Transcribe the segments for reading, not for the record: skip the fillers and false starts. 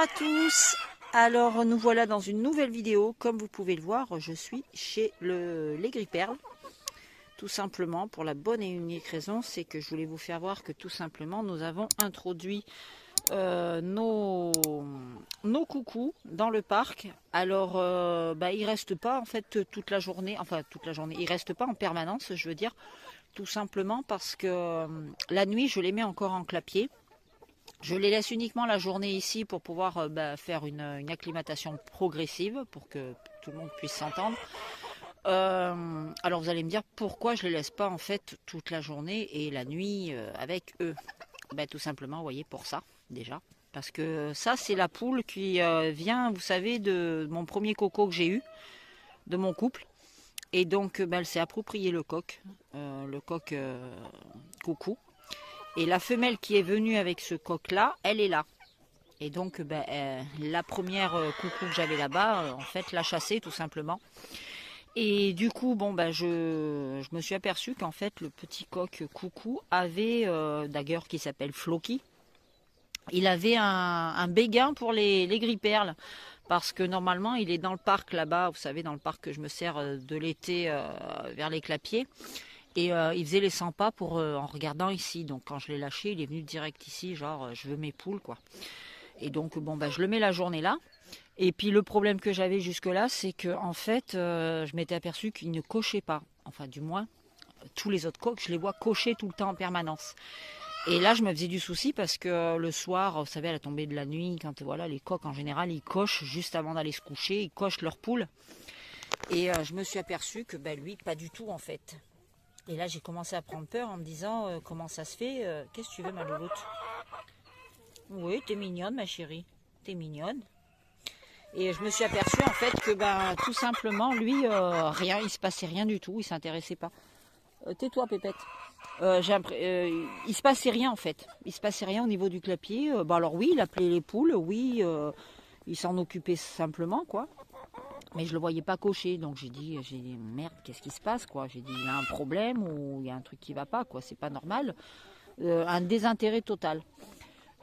à tous. Alors nous voilà dans une nouvelle vidéo. Comme vous pouvez le voir, je suis chez les Gris-Perles. Tout simplement pour la bonne et unique raison, c'est que je voulais vous faire voir que tout simplement nous avons introduit nos coucous dans le parc. Alors ils restent pas en fait toute la journée, ils restent pas en permanence, je veux dire, tout simplement parce que la nuit je les mets encore en clapier. Je les laisse uniquement la journée ici pour pouvoir faire une acclimatation progressive pour que tout le monde puisse s'entendre. Alors vous allez me dire pourquoi je les laisse pas en fait toute la journée et la nuit avec eux. Tout simplement, vous voyez, pour ça déjà. Parce que ça c'est la poule qui vient, vous savez, de mon premier coco que j'ai eu, de mon couple. Et donc elle s'est approprié le coq coucou. Et la femelle qui est venue avec ce coq-là, elle est là. Et donc, la première coucou que j'avais là-bas, en fait, l'a chassée tout simplement. Et du coup, je me suis aperçue qu'en fait, le petit coq coucou avait, d'ailleurs, qui s'appelle Floki, il avait un béguin pour les Gris-Perles. Parce que normalement, il est dans le parc là-bas, vous savez, dans le parc que je me sers de l'été vers les clapiers. Et il faisait les 100 pas en regardant ici. Donc quand je l'ai lâché, il est venu direct ici, genre je veux mes poules quoi. Et donc je le mets la journée là. Et puis le problème que j'avais jusque là, c'est que en fait, je m'étais aperçu qu'il ne cochait pas. Enfin du moins, tous les autres coqs, je les vois cocher tout le temps en permanence. Et là, je me faisais du souci parce que le soir, vous savez, à la tombée de la nuit, quand voilà, les coqs en général, ils cochent juste avant d'aller se coucher, ils cochent leurs poules. Et je me suis aperçu que lui, pas du tout en fait. Et là, j'ai commencé à prendre peur en me disant comment ça se fait. Qu'est-ce que tu veux, ma louloute? Oui, t'es mignonne, ma chérie. T'es mignonne. Et je me suis aperçue en fait que tout simplement, lui, rien, il se passait rien du tout. Il s'intéressait pas. Tais-toi, Pépette. Il se passait rien en fait. Il se passait rien au niveau du clapier. Alors oui, il appelait les poules. Oui, il s'en occupait simplement, quoi. Mais je le voyais pas cocher, donc j'ai dit merde, qu'est-ce qui se passe quoi? J'ai dit il y a un problème ou il y a un truc qui va pas quoi, c'est pas normal. Un désintérêt total.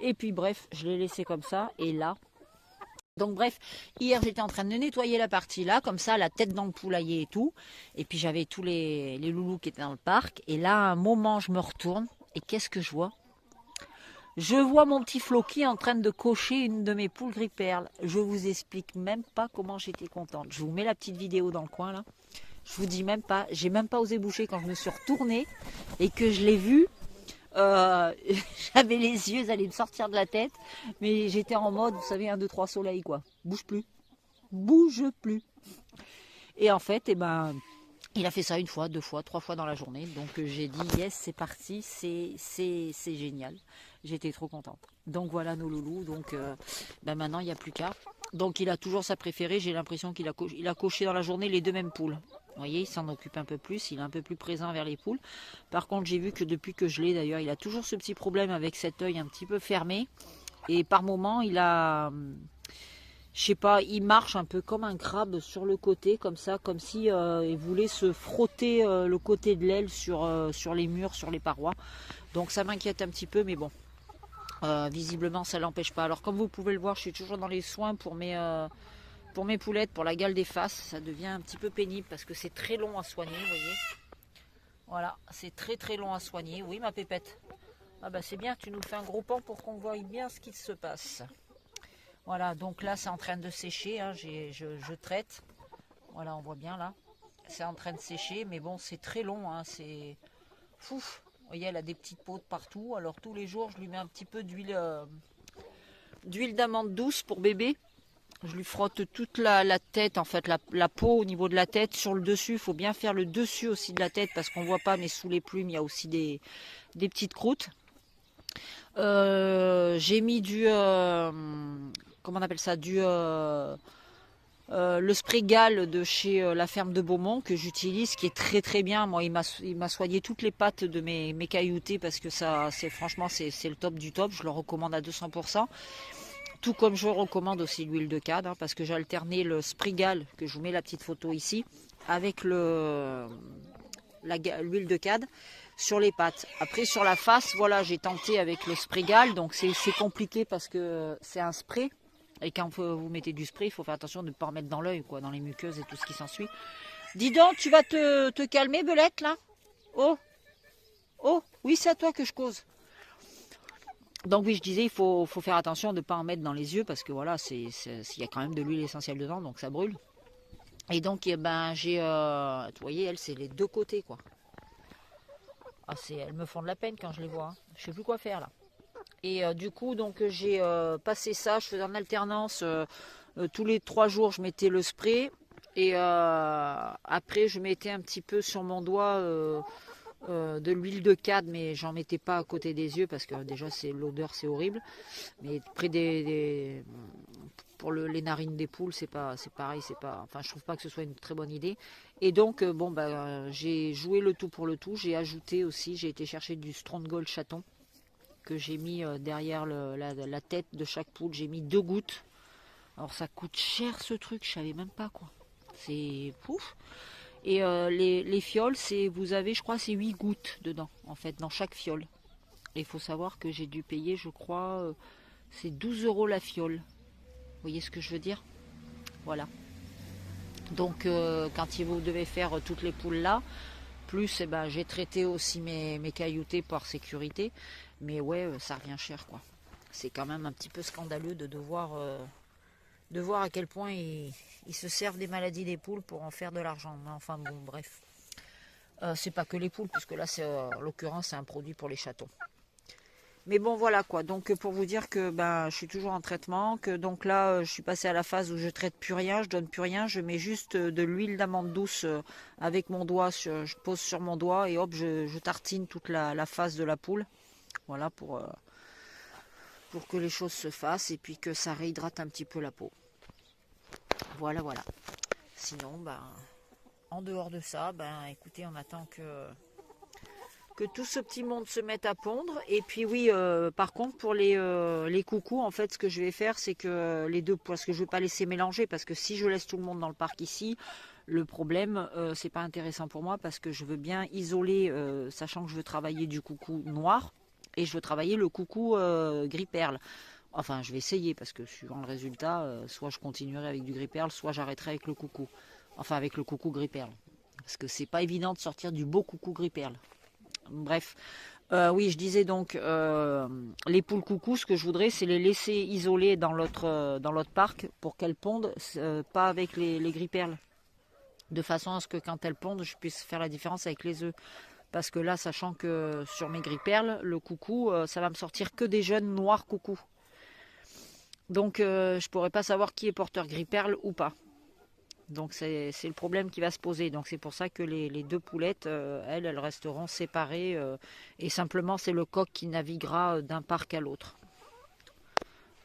Et puis bref, je l'ai laissé comme ça et là. Donc bref, hier j'étais en train de nettoyer la partie là, comme ça, la tête dans le poulailler et tout. Et puis j'avais tous les loulous qui étaient dans le parc. Et là, à un moment, je me retourne et qu'est-ce que je vois? Je vois mon petit Floki en train de cocher une de mes poules Gris-Perles. Je vous explique même pas comment j'étais contente. Je vous mets la petite vidéo dans le coin là. Je vous dis même pas, j'ai même pas osé bouger quand je me suis retournée et que je l'ai vu. J'avais les yeux, ils allaient me sortir de la tête. Mais j'étais en mode, vous savez, 1, 2, 3 soleil quoi. Bouge plus. Bouge plus. Et en fait, il a fait ça 1 fois, 2 fois, 3 fois dans la journée. Donc j'ai dit yes, c'est parti, c'est génial. J'étais trop contente. Donc voilà nos loulous. Donc maintenant il n'y a plus qu'à. Donc il a toujours sa préférée. J'ai l'impression qu'il a coché dans la journée les 2 mêmes poules. Vous voyez, il s'en occupe un peu plus. Il est un peu plus présent vers les poules. Par contre, j'ai vu que depuis que je l'ai d'ailleurs, il a toujours ce petit problème avec cet œil un petit peu fermé. Et par moment, il a... Je sais pas, il marche un peu comme un crabe sur le côté, comme ça, comme si il voulait se frotter le côté de l'aile sur les murs, sur les parois. Donc ça m'inquiète un petit peu, mais bon, visiblement ça l'empêche pas. Alors comme vous pouvez le voir, je suis toujours dans les soins pour mes poulettes, pour la gale des faces. Ça devient un petit peu pénible parce que c'est très long à soigner, vous voyez. Voilà, c'est très très long à soigner. Oui, ma pépette. Ah c'est bien, tu nous fais un gros pan pour qu'on voie bien ce qui se passe. Voilà, donc là c'est en train de sécher, hein, je traite. Voilà, on voit bien là. C'est en train de sécher, mais bon, c'est très long, hein, c'est fou. Vous voyez, elle a des petites peaux de partout. Alors tous les jours, je lui mets un petit peu d'huile d'amande douce pour bébé. Je lui frotte toute la tête, en fait, la peau au niveau de la tête, sur le dessus. Il faut bien faire le dessus aussi de la tête parce qu'on ne voit pas, mais sous les plumes, il y a aussi des petites croûtes. J'ai mis comment on appelle ça, le spray Gall de chez la ferme de Beaumont que j'utilise, qui est très très bien. Moi, il m'a soigné toutes les pattes de mes cailloutés parce que ça, franchement, c'est le top du top. Je le recommande à 200%. Tout comme je recommande aussi l'huile de cad, hein, parce que j'ai alterné le spray Gall, que je vous mets la petite photo ici, avec l'huile de cad sur les pattes. Après sur la face, voilà, j'ai tenté avec le spray Gall, donc c'est compliqué parce que c'est un spray. Et quand vous mettez du spray, il faut faire attention de ne pas en mettre dans l'œil, quoi, dans les muqueuses et tout ce qui s'ensuit. Dis donc, tu vas te calmer, Belette, là? Oh, oh, oui, c'est à toi que je cause. Donc oui, je disais, il faut faire attention de ne pas en mettre dans les yeux, parce que voilà, il y a quand même de l'huile essentielle dedans, donc ça brûle. Et donc, eh ben, vous voyez, elles, c'est les deux côtés, quoi. Ah, elles me font de la peine quand je les vois. Hein. Je sais plus quoi faire, là. Et du coup, donc j'ai passé ça, je faisais en alternance, tous les 3 jours, je mettais le spray. Et après, je mettais un petit peu sur mon doigt de l'huile de cad, mais j'en mettais pas à côté des yeux, parce que déjà, l'odeur, c'est horrible. Mais près pour les narines des poules, c'est pareil, enfin, je trouve pas que ce soit une très bonne idée. Et donc, bon, j'ai joué le tout pour le tout. J'ai ajouté aussi, j'ai été chercher du Stronghold chaton que j'ai mis derrière la tête de chaque poule. J'ai mis 2 gouttes. Alors ça coûte cher ce truc, je savais même pas quoi. C'est pouf. Et les fioles, vous avez, je crois, c'est 8 gouttes dedans, en fait, dans chaque fiole. Et il faut savoir que j'ai dû payer, je crois, c'est 12 € la fiole. Vous voyez ce que je veux dire? Voilà. Donc quand vous devez faire toutes les poules là, plus j'ai traité aussi mes cailloutés par sécurité. Mais ouais, ça revient cher, quoi. C'est quand même un petit peu scandaleux de voir à quel point ils se servent des maladies des poules pour en faire de l'argent. Enfin bon, bref. C'est pas que les poules, puisque là, en l'occurrence, c'est un produit pour les chatons. Mais bon, voilà quoi. Donc pour vous dire que je suis toujours en traitement, que donc là, je suis passée à la phase où je traite plus rien, je donne plus rien, je mets juste de l'huile d'amande douce avec mon doigt, je pose sur mon doigt et hop, je tartine toute la face de la poule. Voilà, pour que les choses se fassent et puis que ça réhydrate un petit peu la peau. Voilà, voilà. Sinon, en dehors de ça, écoutez, on attend que tout ce petit monde se mette à pondre. Et puis oui, par contre, pour les coucous, en fait, ce que je vais faire, c'est que les deux, parce que je ne vais pas laisser mélanger, parce que si je laisse tout le monde dans le parc ici, le problème, c'est pas intéressant pour moi, parce que je veux bien isoler, sachant que je veux travailler du coucou noir, et je veux travailler le coucou gris perle. Enfin, je vais essayer, parce que suivant le résultat, soit je continuerai avec du gris perle, soit j'arrêterai avec le coucou. Enfin, avec le coucou gris perle. Parce que c'est pas évident de sortir du beau coucou gris perle. Bref, oui, je disais donc, les poules coucou, ce que je voudrais, c'est les laisser isolées dans l'autre parc pour qu'elles pondent, pas avec les gris perles. De façon à ce que quand elles pondent, je puisse faire la différence avec les œufs. Parce que là, sachant que sur mes gris perles, le coucou, ça va me sortir que des jeunes noirs coucou. Donc, je ne pourrais pas savoir qui est porteur gris perle ou pas. Donc, c'est le problème qui va se poser. Donc, c'est pour ça que les deux poulettes, elles resteront séparées. Et simplement, c'est le coq qui naviguera d'un parc à l'autre.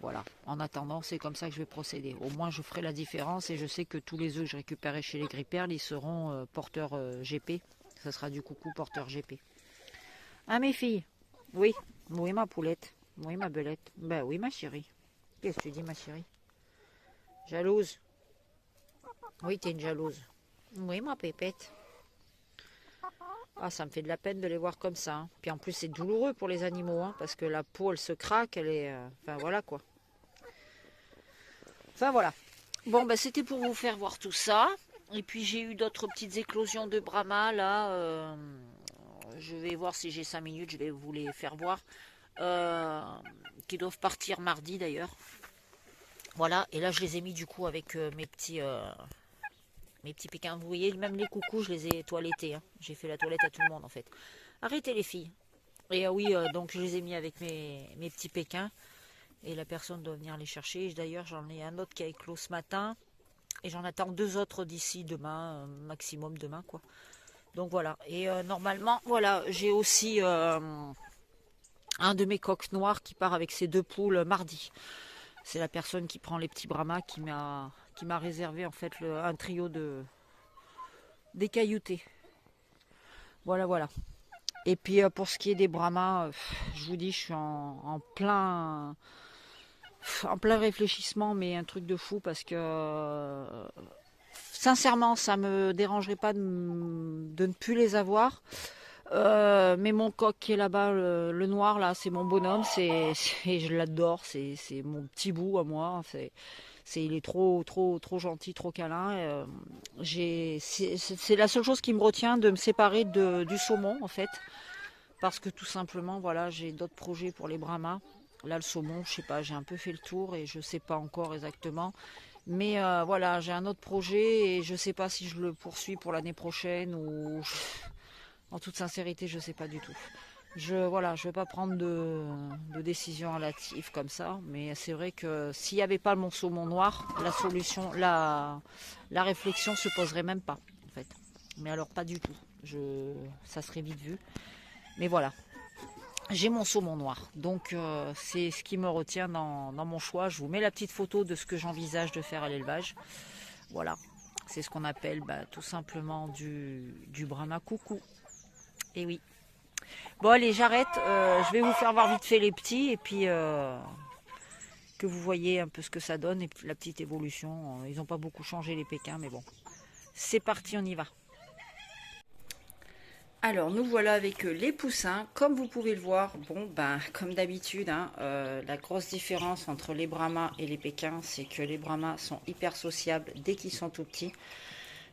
Voilà. En attendant, c'est comme ça que je vais procéder. Au moins, je ferai la différence et je sais que tous les œufs que je récupérerai chez les gris perles, ils seront porteurs GP. Ça sera du coucou porteur GP. Ah, mes filles? Oui. Oui, ma poulette. Oui, ma belette. Ben oui, ma chérie. Qu'est-ce que tu dis, ma chérie? Jalouse? Oui, t'es une jalouse. Oui, ma pépette. Ah, ça me fait de la peine de les voir comme ça. Hein. Puis en plus, c'est douloureux pour les animaux, hein, parce que la peau, elle se craque, elle est... Enfin, voilà, quoi. Enfin, voilà. Bon, c'était pour vous faire voir tout ça. Et puis, j'ai eu d'autres petites éclosions de Brahma, là. Je vais voir si j'ai 5 minutes, je vais vous les faire voir. Qui doivent partir mardi, d'ailleurs. Voilà, et là, je les ai mis, du coup, avec mes petits pékins. Vous voyez, même les coucous, je les ai toilettés. Hein. J'ai fait la toilette à tout le monde, en fait. Arrêtez, les filles. Et oui, donc, je les ai mis avec mes petits pékins. Et la personne doit venir les chercher. D'ailleurs, j'en ai un autre qui a éclos ce matin. Et j'en attends 2 autres d'ici demain, maximum demain, quoi. Donc, voilà. Et normalement, voilà, j'ai aussi un de mes coqs noirs qui part avec ses 2 poules mardi. C'est la personne qui prend les petits Brahmas qui m'a réservé en fait un trio des cailloutés. Voilà, voilà. Et puis pour ce qui est des Brahmas, je vous dis, je suis en plein réfléchissement, mais un truc de fou parce que sincèrement, ça me dérangerait pas de ne plus les avoir. Mais mon coq qui est là-bas, le noir là, c'est mon bonhomme, je l'adore, c'est mon petit bout à moi. Il est trop gentil, trop câlin. C'est la seule chose qui me retient de me séparer du saumon en fait, parce que tout simplement, voilà, j'ai d'autres projets pour les brahmas. Là, le saumon, je sais pas, j'ai un peu fait le tour et je sais pas encore exactement. Mais voilà, j'ai un autre projet et je sais pas si je le poursuis pour l'année prochaine ou en toute sincérité, je sais pas du tout. Voilà, je vais pas prendre de décision hâtive comme ça, mais c'est vrai que s'il n'y avait pas mon saumon noir, la réflexion se poserait même pas, en fait. Mais alors pas du tout. Ça serait vite vu. Mais voilà, j'ai mon saumon noir, donc c'est ce qui me retient dans mon choix. Je vous mets la petite photo de ce que j'envisage de faire à l'élevage. Voilà, c'est ce qu'on appelle tout simplement du brahma coucou. Et oui. Bon allez, j'arrête. Je vais vous faire voir vite fait les petits et puis que vous voyez un peu ce que ça donne et la petite évolution. Ils n'ont pas beaucoup changé les Pékins, mais bon. C'est parti, on y va. Alors nous voilà avec les poussins. Comme vous pouvez le voir, bon comme d'habitude, hein, la grosse différence entre les brahmas et les Pékins, c'est que les brahmas sont hyper sociables dès qu'ils sont tout petits.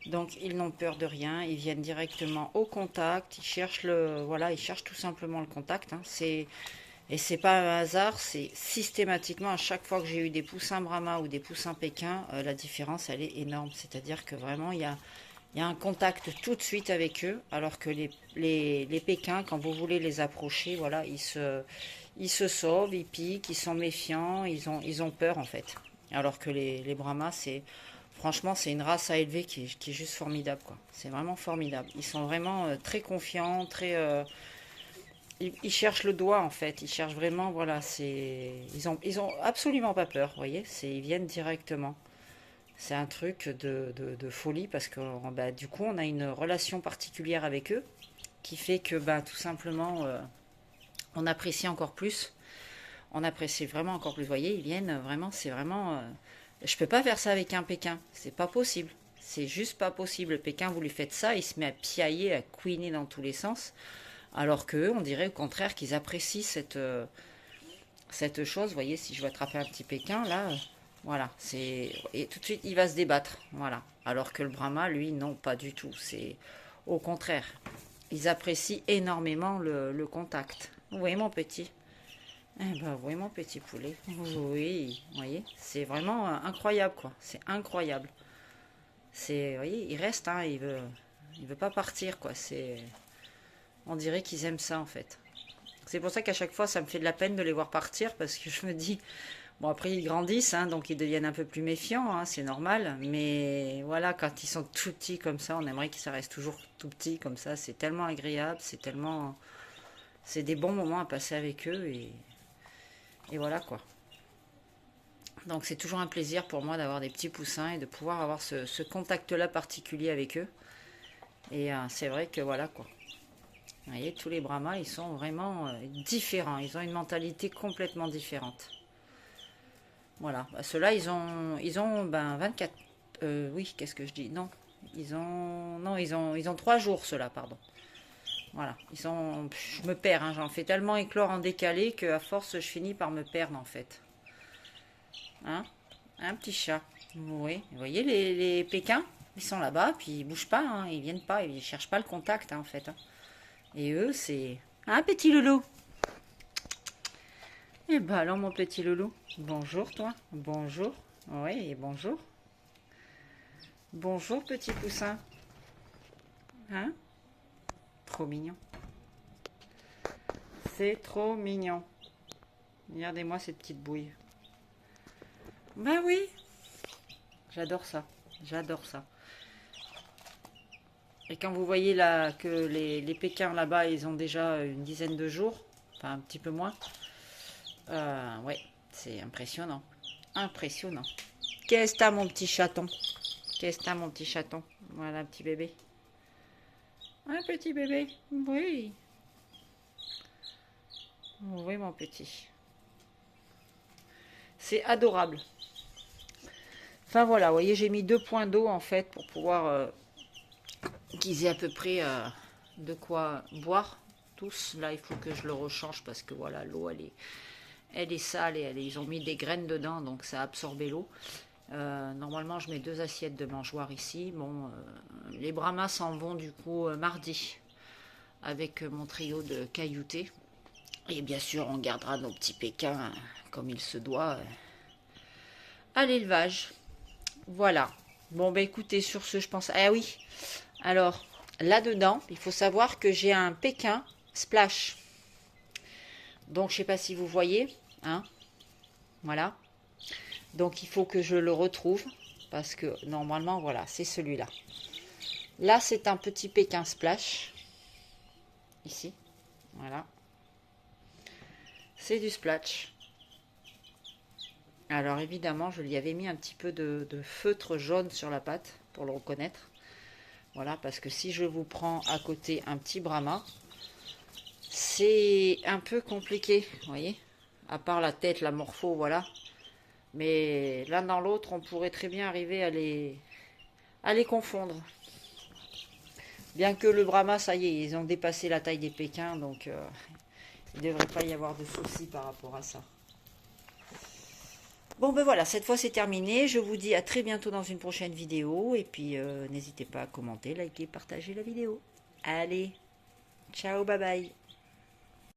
Donc ils n'ont peur de rien, ils viennent directement au contact, ils cherchent ils cherchent tout simplement le contact. Hein. Et c'est pas un hasard, c'est systématiquement à chaque fois que j'ai eu des poussins brahma ou des poussins pékins, la différence elle est énorme. C'est-à-dire que vraiment il y a un contact tout de suite avec eux, alors que les pékins, quand vous voulez les approcher, voilà, ils se sauvent, ils piquent, ils sont méfiants, ils ont peur en fait. Alors que les brahmas, franchement, c'est une race à élever qui est juste formidable, quoi. C'est vraiment formidable. Ils sont vraiment très confiants, ils cherchent le doigt, en fait. Ils cherchent vraiment, voilà, ils ont absolument pas peur, vous voyez. Ils viennent directement. C'est un truc de folie parce que du coup, on a une relation particulière avec eux qui fait que, tout simplement, on apprécie encore plus. On apprécie vraiment encore plus. Vous voyez, ils viennent vraiment, c'est vraiment. Je peux pas faire ça avec un Pékin, c'est pas possible. C'est juste pas possible. Le Pékin, vous lui faites ça, il se met à piailler, à couiner dans tous les sens. Alors qu'eux, on dirait au contraire qu'ils apprécient cette chose. Vous voyez, si je veux attraper un petit Pékin, là, voilà. Et tout de suite, il va se débattre. Voilà. Alors que le Brahma, lui, non, pas du tout. C'est au contraire. Ils apprécient énormément le contact. Vous voyez, mon petit? Eh ben, oui, mon petit poulet. Oui, vous voyez, c'est vraiment incroyable, quoi. C'est incroyable. Vous voyez, il reste, hein, il veut pas partir, quoi. On dirait qu'ils aiment ça, en fait. C'est pour ça qu'à chaque fois, ça me fait de la peine de les voir partir, parce que je me dis, bon, après, ils grandissent, hein, donc ils deviennent un peu plus méfiants, hein, c'est normal. Mais voilà, quand ils sont tout petits comme ça, on aimerait qu'ils ça reste toujours tout petits comme ça. C'est tellement agréable, c'est des bons moments à passer avec eux et voilà quoi. Donc c'est toujours un plaisir pour moi d'avoir des petits poussins et de pouvoir avoir ce contact-là particulier avec eux. Et c'est vrai que voilà quoi. Vous voyez, tous les brahmas, ils sont vraiment différents. Ils ont une mentalité complètement différente. Voilà. Ceux-là, ils ont 24. Oui, qu'est-ce que je dis? Non. Ils ont 3 jours, ceux-là, pardon. Voilà. Je me perds, hein, j'en fais tellement éclore en décalé qu'à force, je finis par me perdre en fait. Hein? Un petit chat. Oui, vous voyez les Pékins, ils sont là-bas, puis ils bougent pas, hein, ils viennent pas, ils cherchent pas le contact hein, en fait. Hein. Et eux, c'est un petit loulou. Eh ben alors mon petit loulou, bonjour toi, bonjour. Oui, et bonjour. Bonjour petit poussin. Hein? Trop mignon. C'est trop mignon. Regardez-moi cette petite bouille. Ben oui, j'adore ça. J'adore ça. Et quand vous voyez là que les Pékins là-bas, ils ont déjà une dizaine de jours, enfin un petit peu moins, ouais, c'est impressionnant. Impressionnant. Qu'est-ce que t'as mon petit chaton? Qu'est-ce que t'as mon petit chaton? Voilà un petit bébé. Un petit bébé, oui. Oui mon petit. C'est adorable. Enfin voilà, vous voyez, j'ai mis 2 points d'eau en fait pour pouvoir qu'ils aient à peu près de quoi boire tous. Là, il faut que je le rechange parce que voilà, l'eau, elle est sale et ils ont mis des graines dedans, donc ça a absorbé l'eau. Normalement, je mets 2 assiettes de mangeoire ici. Bon, les Brahmas s'en vont du coup mardi avec mon trio de cailloutés. Et bien sûr, on gardera nos petits Pékins comme il se doit à l'élevage. Voilà. Bon, bah écoutez, sur ce, je pense... Ah oui, alors, là-dedans, il faut savoir que j'ai un Pékin Splash. Donc, je ne sais pas si vous voyez. Hein, voilà. Donc, il faut que je le retrouve. Parce que, normalement, voilà, c'est celui-là. Là, c'est un petit Pékin Splash. Ici. Voilà. C'est du Splash. Alors, évidemment, je lui avais mis un petit peu de feutre jaune sur la patte pour le reconnaître. Voilà, parce que si je vous prends à côté un petit Brahma, c'est un peu compliqué, vous voyez. À part la tête, la morpho, voilà. Mais l'un dans l'autre, on pourrait très bien arriver à les confondre. Bien que le Brahma, ça y est, ils ont dépassé la taille des Pékins, donc il ne devrait pas y avoir de soucis par rapport à ça. Bon ben voilà, cette fois c'est terminé. Je vous dis à très bientôt dans une prochaine vidéo. Et puis n'hésitez pas à commenter, liker, partager la vidéo. Allez, ciao, bye bye.